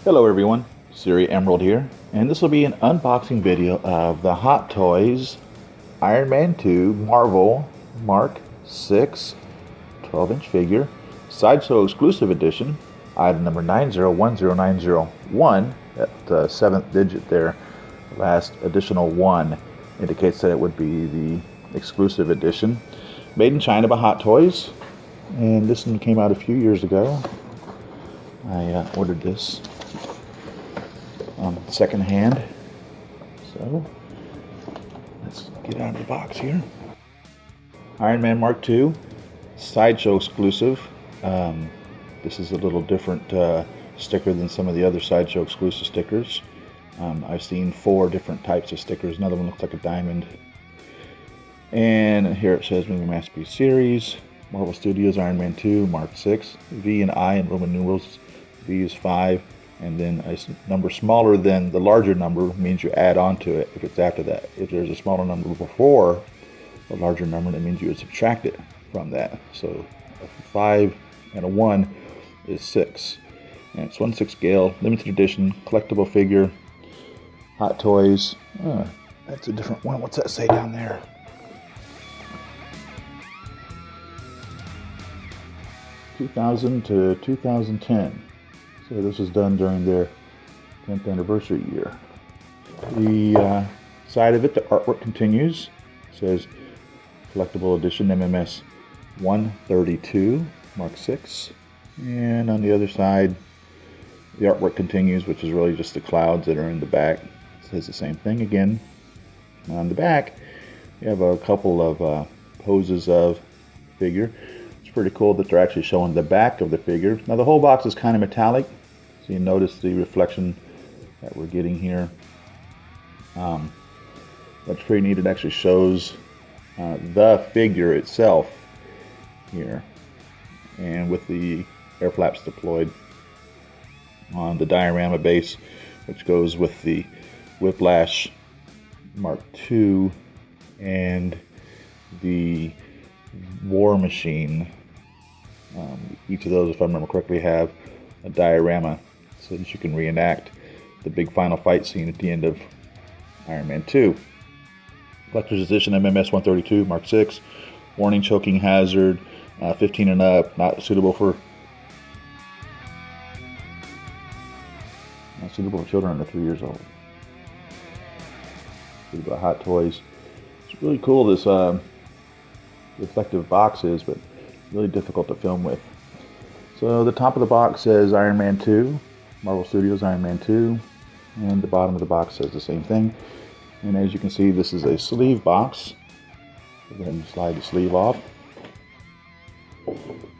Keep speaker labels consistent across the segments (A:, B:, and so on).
A: Hello everyone, Siri Emerald here, and this will be an unboxing video of the Hot Toys Iron Man 2 Marvel Mark 6 12-inch figure, Sideshow exclusive edition, item number 9010901, that 7th digit there, last additional 1 indicates that it would be the exclusive edition. Made in China by Hot Toys, and this one came out a few years ago. I ordered this second hand. So let's get out of the box here. Iron Man Mark II, Sideshow exclusive. This is a little different sticker than some of the other Sideshow exclusive stickers. I've seen 4 different types of stickers. Another one looks like a diamond. And here it says Movie Masterpiece Series, Marvel Studios Iron Man 2 Mark 6, V and I in Roman numerals. V is 5. And then a number smaller than the larger number means you add on to it if it's after that. If there's a smaller number before a larger number, that means you would subtract it from that. So a 5 and a 1 is 6. And it's 1/6 scale, limited edition, collectible figure, Hot Toys. That's a different one. What's that say down there? (2000 to 2010). So this was done during their 10th anniversary year. The side of it, the artwork continues. It says Collectible Edition MMS 132 Mark 6. And on the other side, the artwork continues, which is really just the clouds that are in the back. It says the same thing again. On the back, you have a couple of poses of figure. Pretty cool that they're actually showing the back of the figure. Now the whole box is kind of metallic, so you notice the reflection that we're getting here. That's pretty neat. It actually shows the figure itself here, and with the air flaps deployed on the diorama base, which goes with the Whiplash Mark II and the War Machine. Each of those, if I remember correctly, have a diorama so that you can reenact the big final fight scene at the end of Iron Man 2. Collector's Edition MMS 132 Mark 6. Warning: choking hazard, 15 and up, not suitable for children under 3 years old. Suitable Hot Toys. It's really cool, this reflective box is, but really difficult to film with. So the top of the box says Iron Man 2, Marvel Studios Iron Man 2, and the bottom of the box says the same thing. And as you can see, this is a sleeve box. Go ahead and slide the sleeve off.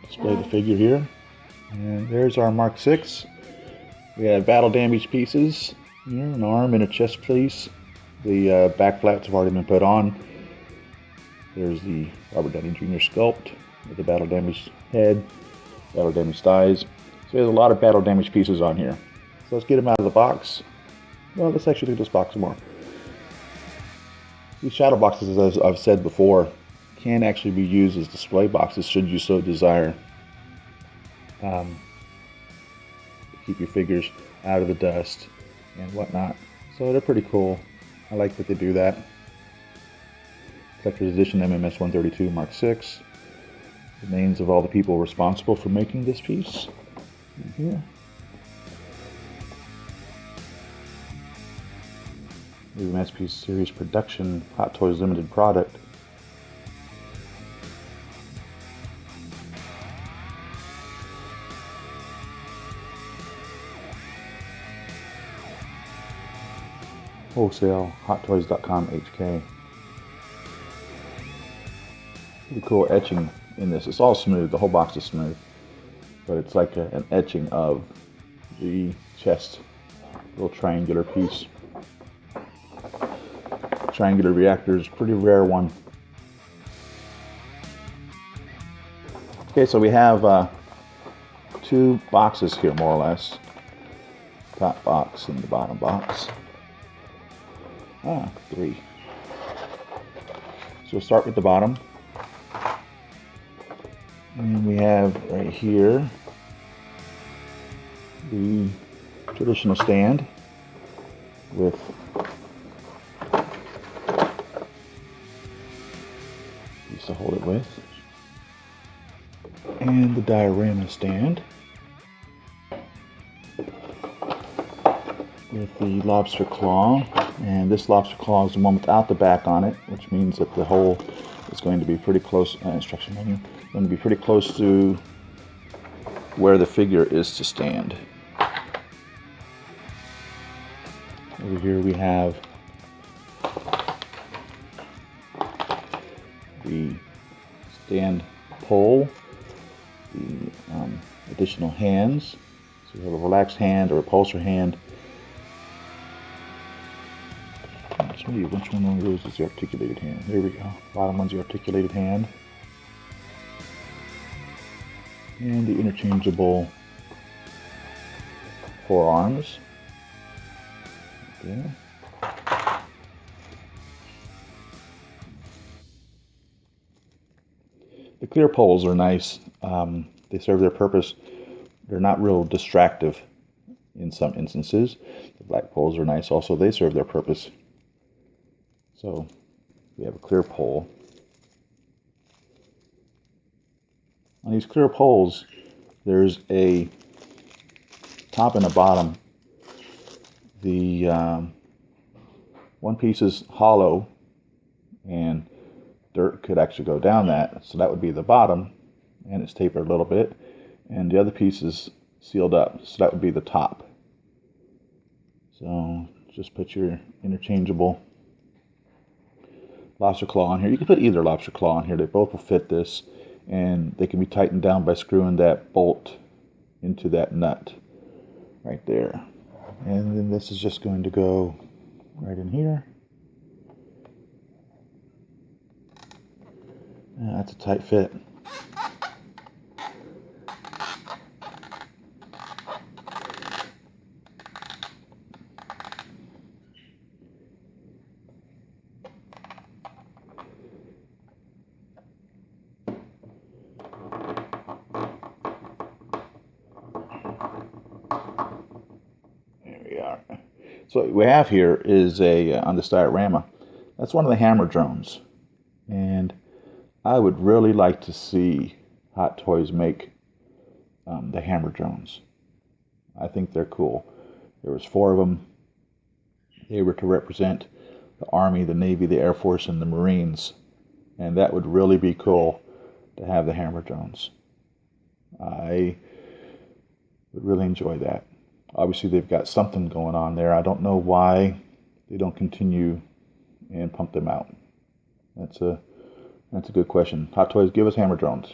A: Display the figure here. And there's our Mark 6. We have battle damaged pieces here, an arm and a chest piece. The back flaps have already been put on. There's the Robert Downey Jr. sculpt with the battle damaged head, battle damaged thighs. So there's a lot of battle damaged pieces on here. So let's get them out of the box. Well, let's actually do this box more. These shadow boxes, as I've said before, can actually be used as display boxes should you so desire. Keep your figures out of the dust and whatnot. So they're pretty cool. I like that they do that. Collector's Edition MMS 132 Mark 6. The names of all the people responsible for making this piece in here. Movie Masterpiece Series Production, Hot Toys Limited Product. Wholesale, hottoys.com HK. Pretty cool etching in this. It's all smooth. The whole box is smooth, but it's like an etching of the chest. Little triangular piece. Triangular reactor is a pretty rare one. Okay, so we have 2 boxes here, more or less. Top box and the bottom box. 3. So we'll start with the bottom. And we have right here the traditional stand with piece to hold it with, and the diorama stand with the lobster claw. And this lobster claw is the one without the back on it, which means that the hole is going to be pretty close. Instruction menu going to be pretty close to where the figure is to stand. Over here we have the stand pole, the additional hands. So you have a relaxed hand or a pulsar hand. Let's see which one of those is the articulated hand. There we go. Bottom one's the articulated hand. And the interchangeable forearms. There. The clear poles are nice. They serve their purpose. They're not real distractive in some instances. The black poles are nice also. They serve their purpose. So we have a clear pole. On these clear poles, there's a top and a bottom. The one piece is hollow, and dirt could actually go down that, so that would be the bottom, and it's tapered a little bit. And the other piece is sealed up, so that would be the top. So just put your interchangeable lobster claw on here. You can put either lobster claw on here. They both will fit this, and they can be tightened down by screwing that bolt into that nut right there. And then this is just going to go right in here. That's a tight fit. So what we have here is on this diorama, that's one of the hammer drones. And I would really like to see Hot Toys make the hammer drones. I think they're cool. There was 4 of them. They were to represent the Army, the Navy, the Air Force, and the Marines. And that would really be cool to have the hammer drones. I would really enjoy that. Obviously, they've got something going on there. I don't know why they don't continue and pump them out. That's a good question. Hot Toys, give us hammer drones.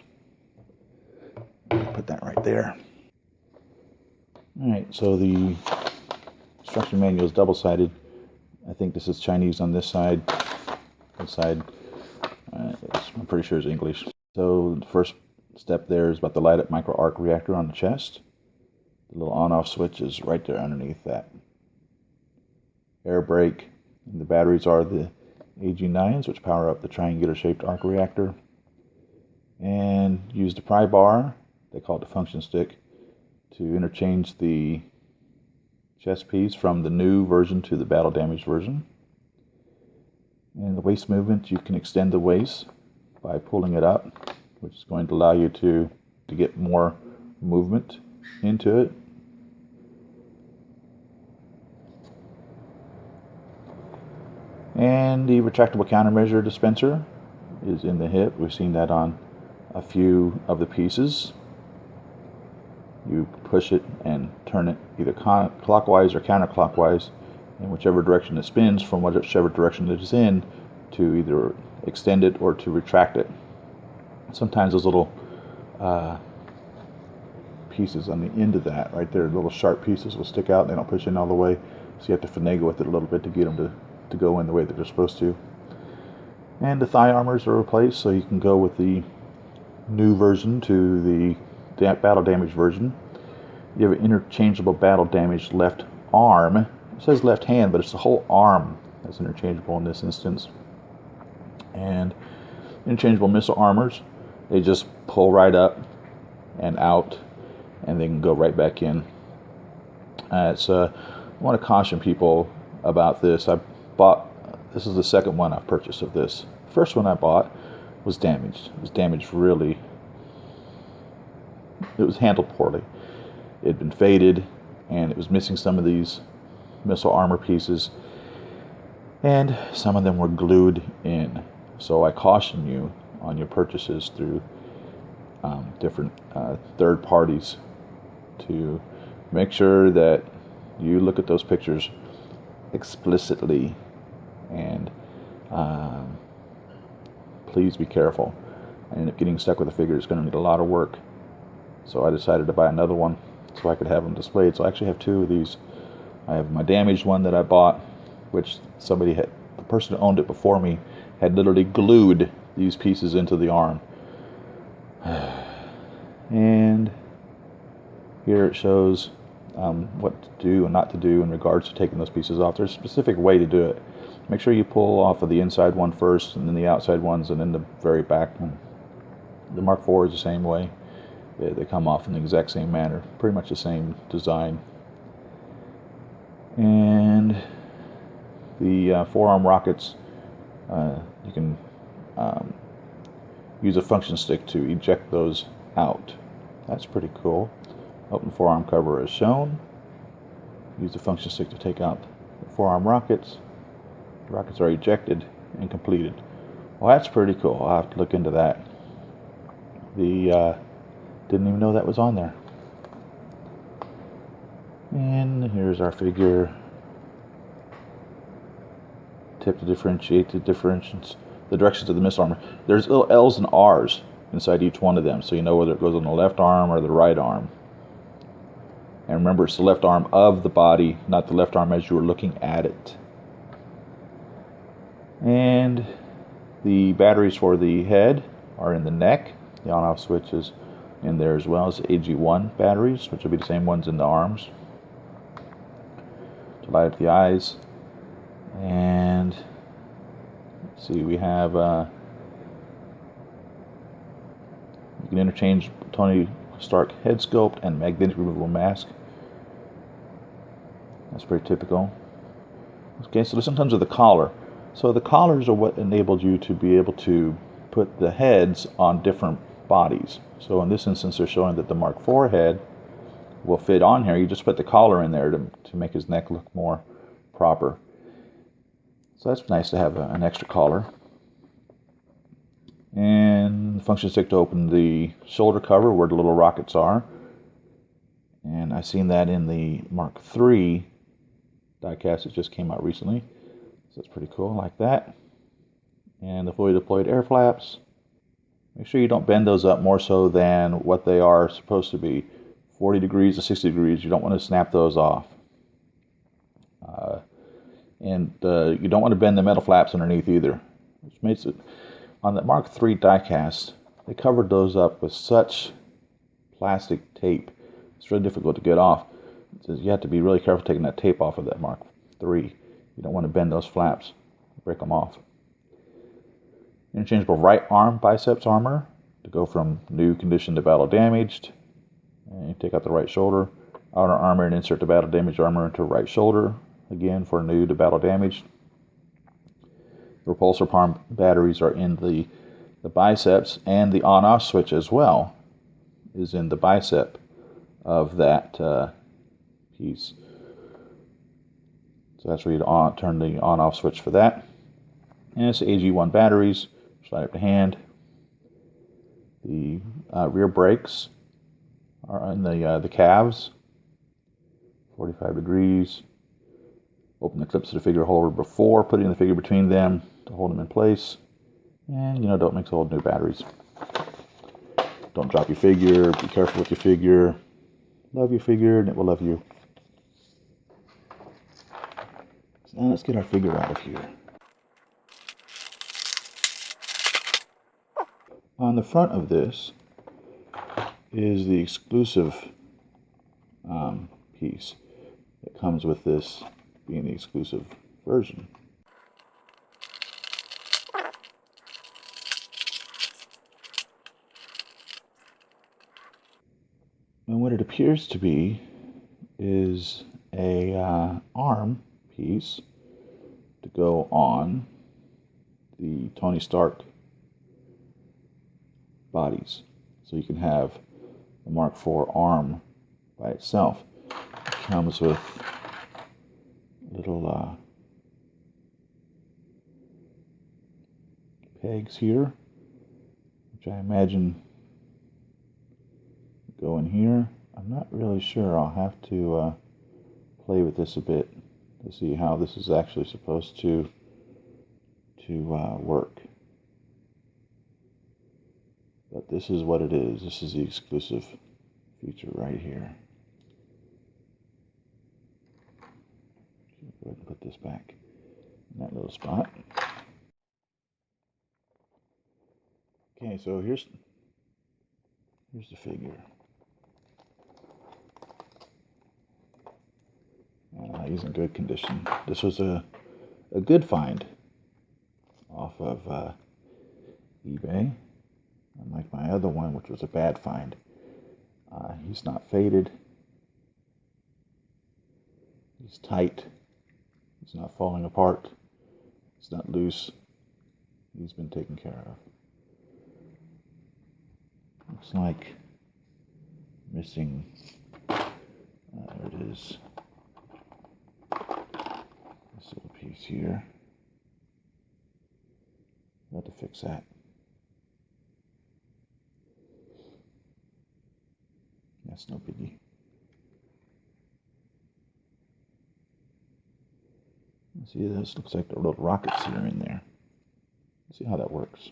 A: Put that right there. All right, so the instruction manual is double-sided. I think this is Chinese on this side. This side, I'm pretty sure is English. So the first step there is about the light-up micro-arc reactor on the chest. The little on-off switch is right there underneath that. Air brake, and the batteries are the AG9s, which power up the triangular-shaped arc reactor. And use the pry bar, they call it the function stick, to interchange the chest piece from the new version to the battle damaged version. And the waist movement, you can extend the waist by pulling it up, which is going to allow you to get more movement into it. And the retractable countermeasure dispenser is in the hip. We've seen that on a few of the pieces. You push it and turn it either clockwise or counterclockwise, in whichever direction it spins from whichever direction it is in, to either extend it or to retract it. Sometimes those little pieces on the end of that, right there, little sharp pieces will stick out and they don't push in all the way, so you have to finagle with it a little bit to get them to go in the way that they're supposed to. And the thigh armors are replaced, so you can go with the new version to the battle damage version. You have an interchangeable battle damage left arm. It says left hand, but it's the whole arm that's interchangeable in this instance. And interchangeable missile armors, they just pull right up and out, and they can go right back in. I want to caution people about this. This is the second one I've purchased of this. The first one I bought was damaged. It was damaged really. It was handled poorly. It had been faded, and it was missing some of these missile armor pieces, and some of them were glued in. So I caution you on your purchases through different third parties to make sure that you look at those pictures explicitly, and please be careful. I ended up getting stuck with a figure. It's going to need a lot of work, so I decided to buy another one so I could have them displayed. So I actually have two of these. I have my damaged one that I bought, which the person who owned it before me had literally glued these pieces into the arm. And here it shows what to do and not to do in regards to taking those pieces off. There's a specific way to do it. Make sure you pull off of the inside one first, and then the outside ones, and then the very back one. The Mark IV is the same way. They come off in the exact same manner, pretty much the same design. And the forearm rockets, you can use a function stick to eject those out. That's pretty cool. Open forearm cover as shown. Use the function stick to take out the forearm rockets. The rockets are ejected and completed. Well, that's pretty cool. I'll have to look into that. Didn't even know that was on there. And here's our figure. Tip to differentiate the directions of the missile armor. There's little L's and R's inside each one of them, so you know whether it goes on the left arm or the right arm. And remember, it's the left arm of the body, not the left arm as you were looking at it. And the batteries for the head are in the neck. The on-off switch is in there as well as AG1 batteries, which will be the same ones in the arms to light up the eyes. And let's see, we have you can interchange Tony Stark head sculpt and magnetic removable mask. That's pretty typical. Okay, so listen in terms of the collar. So the collars are what enabled you to be able to put the heads on different bodies. So in this instance, they're showing that the Mark IV head will fit on here. You just put the collar in there to make his neck look more proper. So that's nice to have an extra collar. And the function stick to open the shoulder cover where the little rockets are. And I've seen that in the Mark III diecast that just came out recently. So that's pretty cool, I like that. And the fully deployed air flaps. Make sure you don't bend those up more so than what they are supposed to be. 40 degrees to 60 degrees, you don't want to snap those off. And you don't want to bend the metal flaps underneath either. Which makes it, on the Mark III diecast, they covered those up with such plastic tape. It's really difficult to get off. You have to be really careful taking that tape off of that Mark III. You don't want to bend those flaps, break them off. Interchangeable right arm biceps armor to go from new condition to battle damaged. And you take out the right shoulder. Outer armor and insert the battle damaged armor into right shoulder. Again for new to battle damaged. The repulsor palm batteries are in the biceps, and the on-off switch as well is in the bicep of that piece. So that's where you turn the on-off switch for that. And it's the AG1 batteries. Slide up the hand. The rear brakes are in the calves. 45 degrees. Open the clips of the figure holder before putting the figure between them to hold them in place. And, don't mix old new batteries. Don't drop your figure. Be careful with your figure. Love your figure and it will love you. So now let's get our figure out of here. On the front of this is the exclusive piece that comes with this being the exclusive version. And what it appears to be is a arm piece to go on the Tony Stark bodies. So you can have the Mark IV arm by itself. It comes with little pegs here, which I imagine go in here. I'm not really sure. I'll have to play with this a bit to see how this is actually supposed to work. But this is what it is. This is the exclusive feature right here. Go ahead and put this back in that little spot. Okay, so here's the figure. He's in good condition. This was a good find off of eBay, unlike my other one, which was a bad find. He's not faded. He's tight. He's not falling apart. He's not loose. He's been taken care of. Looks like missing, there it is, this little piece here. I have to fix that. That's no biggie. See, this looks like the little rockets here in there. Let's see how that works.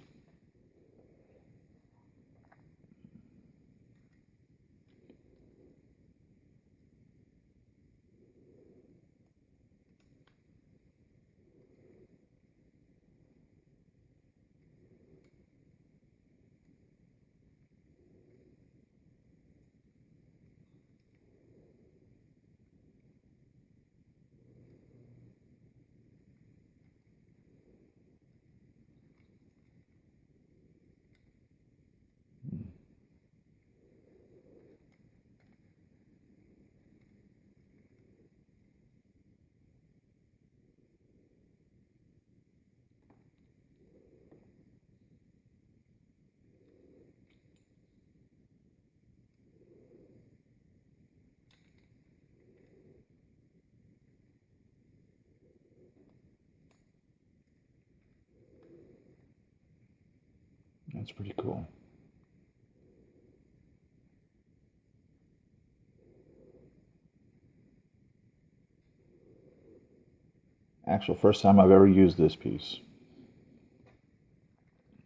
A: That's pretty cool. Actual first time I've ever used this piece.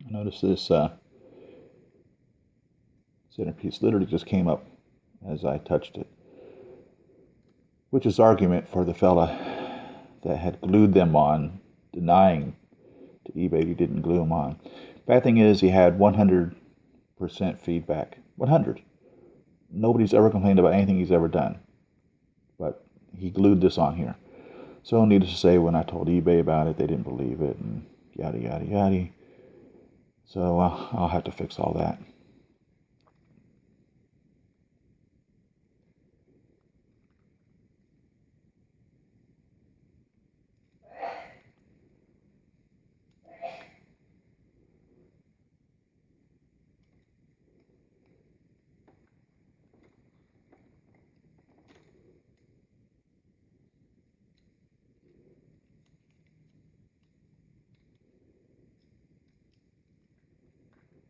A: I noticed this centerpiece literally just came up as I touched it, which is argument for the fella that had glued them on, denying to eBay he didn't glue them on. Bad thing is he had 100% feedback. 100. Nobody's ever complained about anything he's ever done, but he glued this on here. So needless to say, when I told eBay about it, they didn't believe it, and yada yada yada. So I'll have to fix all that.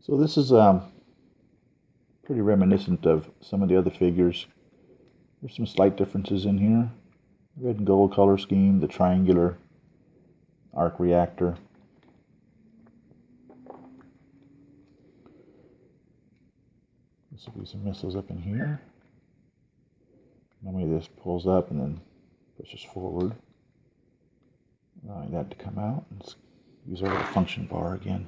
A: So this is pretty reminiscent of some of the other figures. There's some slight differences in here. Red and gold color scheme, the triangular arc reactor. This will be some missiles up in here. Normally this pulls up and then pushes forward, allowing that to come out. Let's use our little function bar again.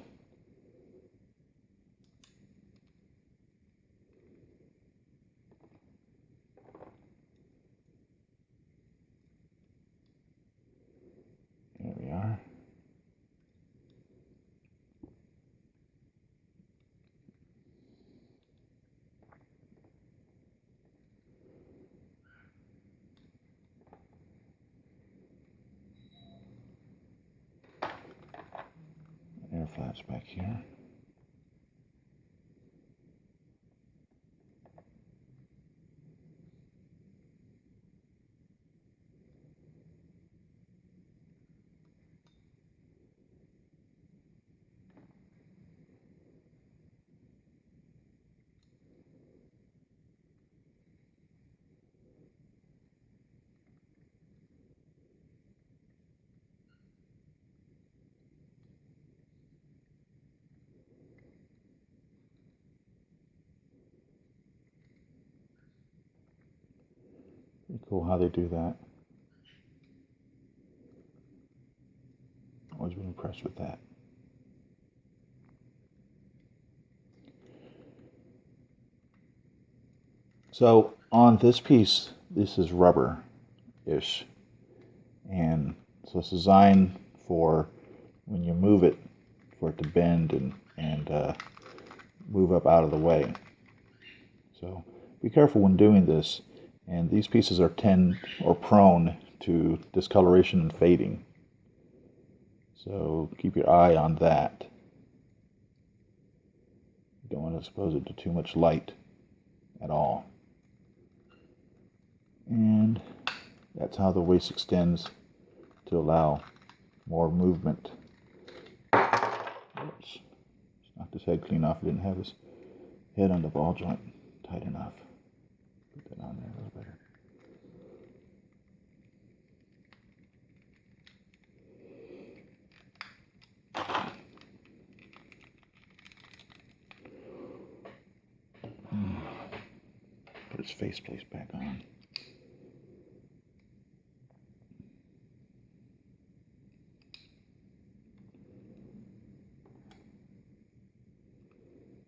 A: There we are. flaps back here. Pretty cool how they do that. Always been impressed with that. So on this piece, this is rubber-ish. And so it's designed for when you move it, for it to bend and move up out of the way. So be careful when doing this. And these pieces are prone to discoloration and fading. So keep your eye on that. You don't want to expose it to too much light at all. And that's how the waist extends to allow more movement. Oops. Knocked his head clean off. He didn't have his head on the ball joint tight enough. Put that on there a little better. Put his faceplate back on.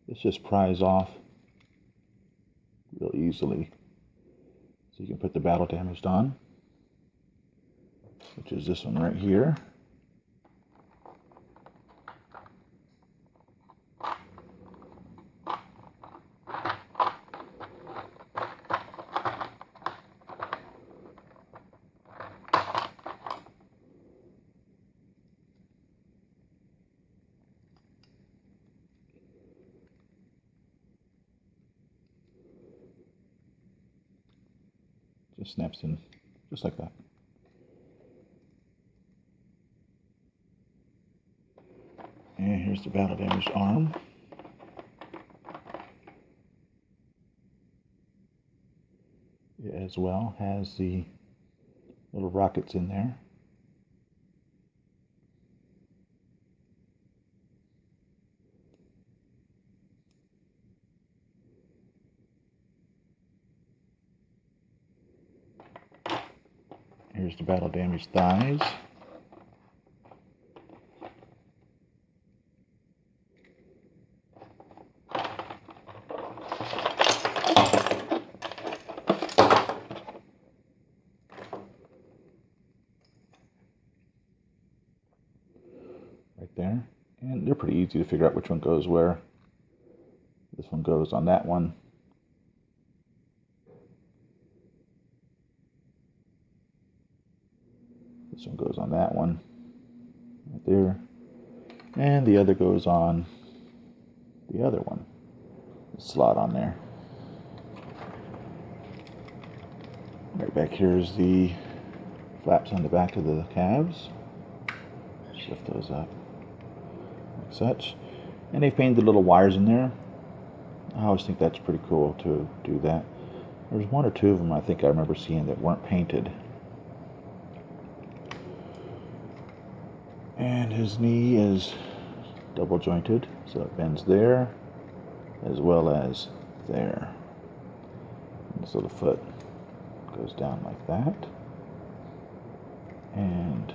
A: This just pries off real easily. So you can put the battle damaged on, which is this one right here. Just snaps in just like that. And here's the battle damaged arm. It as well has the little rockets in there. Here's the battle damaged thighs. Right there. And they're pretty easy to figure out which one goes where. This one goes on that one. This one goes on that one, right there, and the other goes on the other one. The slot on there. Right back here is the flaps on the back of the calves. Lift those up like such, and they've painted little wires in there. I always think that's pretty cool to do that. There's one or two of them I think I remember seeing that weren't painted. And his knee is double jointed, so it bends there as well as there. And so the foot goes down like that. And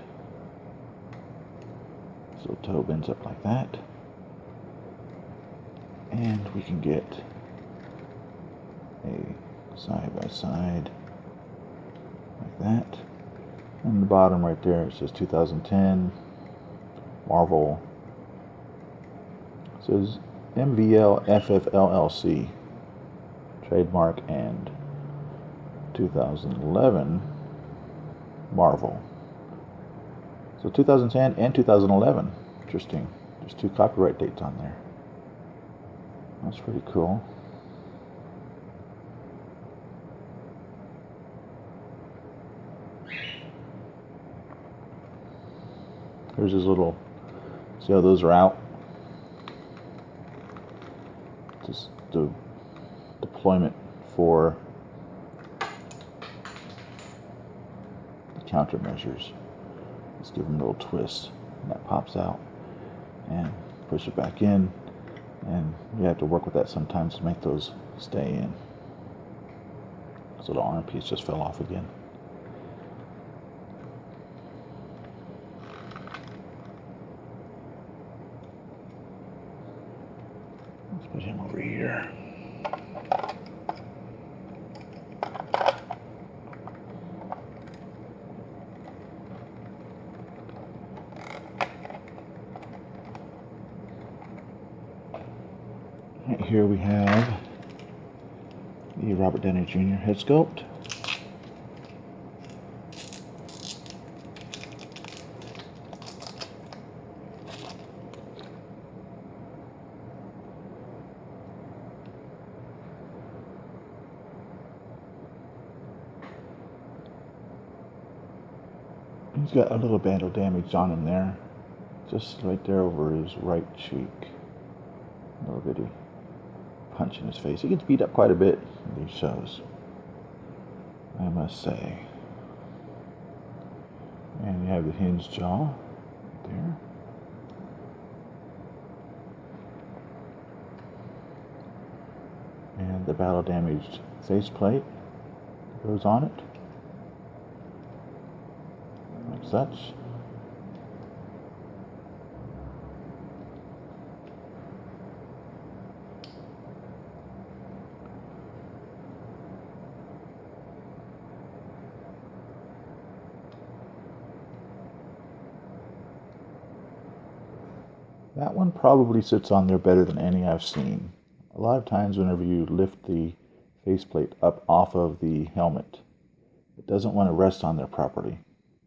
A: so the toe bends up like that. And we can get a side by side like that. And the bottom right there, it says 2010. Marvel. It says MVL FFLLC trademark and 2011 Marvel. So 2010 and 2011. Interesting. There's 2 copyright dates on there. That's pretty cool. Here's his little, see how those are out? Just the deployment for the countermeasures. Let's give them a little twist, and that pops out. And push it back in, and you have to work with that sometimes to make those stay in. So the arm piece just fell off again. Let's put him over here. Right here we have the Robert Downey Jr. head sculpt. He's got a little band of damage on him there, just right there over his right cheek. A little bitty punch in his face. He gets beat up quite a bit in these shows, I must say. And you have the hinged jaw right there. And the battle damaged faceplate goes on it, like such. That one probably sits on there better than any I've seen. A lot of times whenever you lift the faceplate up off of the helmet, it doesn't want to rest on there properly.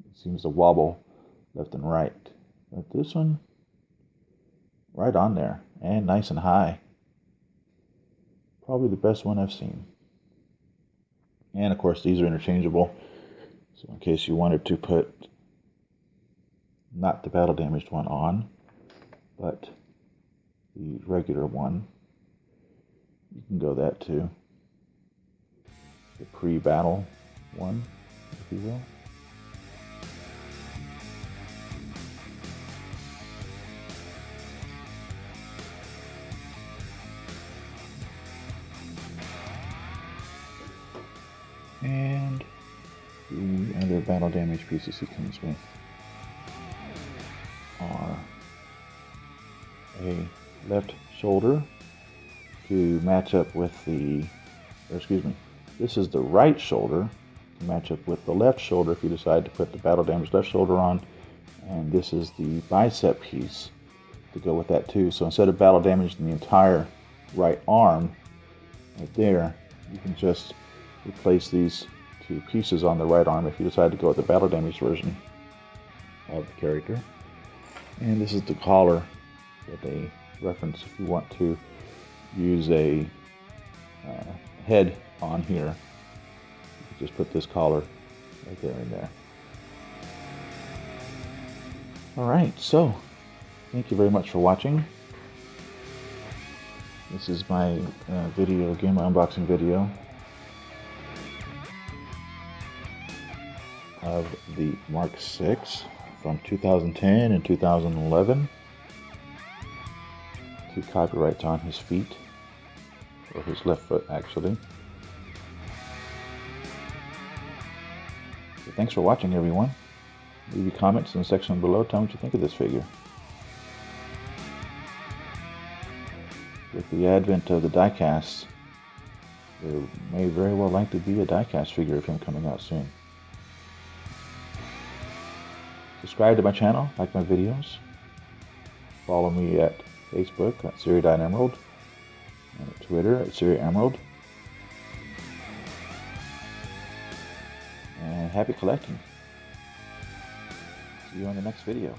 A: It seems to wobble left and right. But this one, right on there, and nice and high. Probably the best one I've seen. And of course these are interchangeable, so in case you wanted to put not the battle damaged one on, but the regular one, you can go that too. The pre-battle one, if you will. And the other battle damage pieces he comes with are a left shoulder to match up with the, or excuse me, this is the right shoulder to match up with the left shoulder if you decide to put the battle damaged left shoulder on, and this is the bicep piece to go with that too. So instead of battle damaging the entire right arm right there, you can just replace these 2 pieces on the right arm if you decide to go with the battle damaged version of the character. And this is the collar that they reference if you want to use a head on here. You can just put this collar right there and there. Alright, so thank you very much for watching. This is my video game, my unboxing video of the Mark VI from 2010 and 2011. 2 copyrights on his feet, or his left foot actually. So thanks for watching, everyone. Leave your comments in the section below. Tell me what you think of this figure. With the advent of the die-casts, there may very well likely be a die-cast figure of him coming out soon. Subscribe to my channel, like my videos. Follow me at Facebook at Siri.Emerald, and at Twitter at Siri Emerald. And happy collecting. See you on the next video.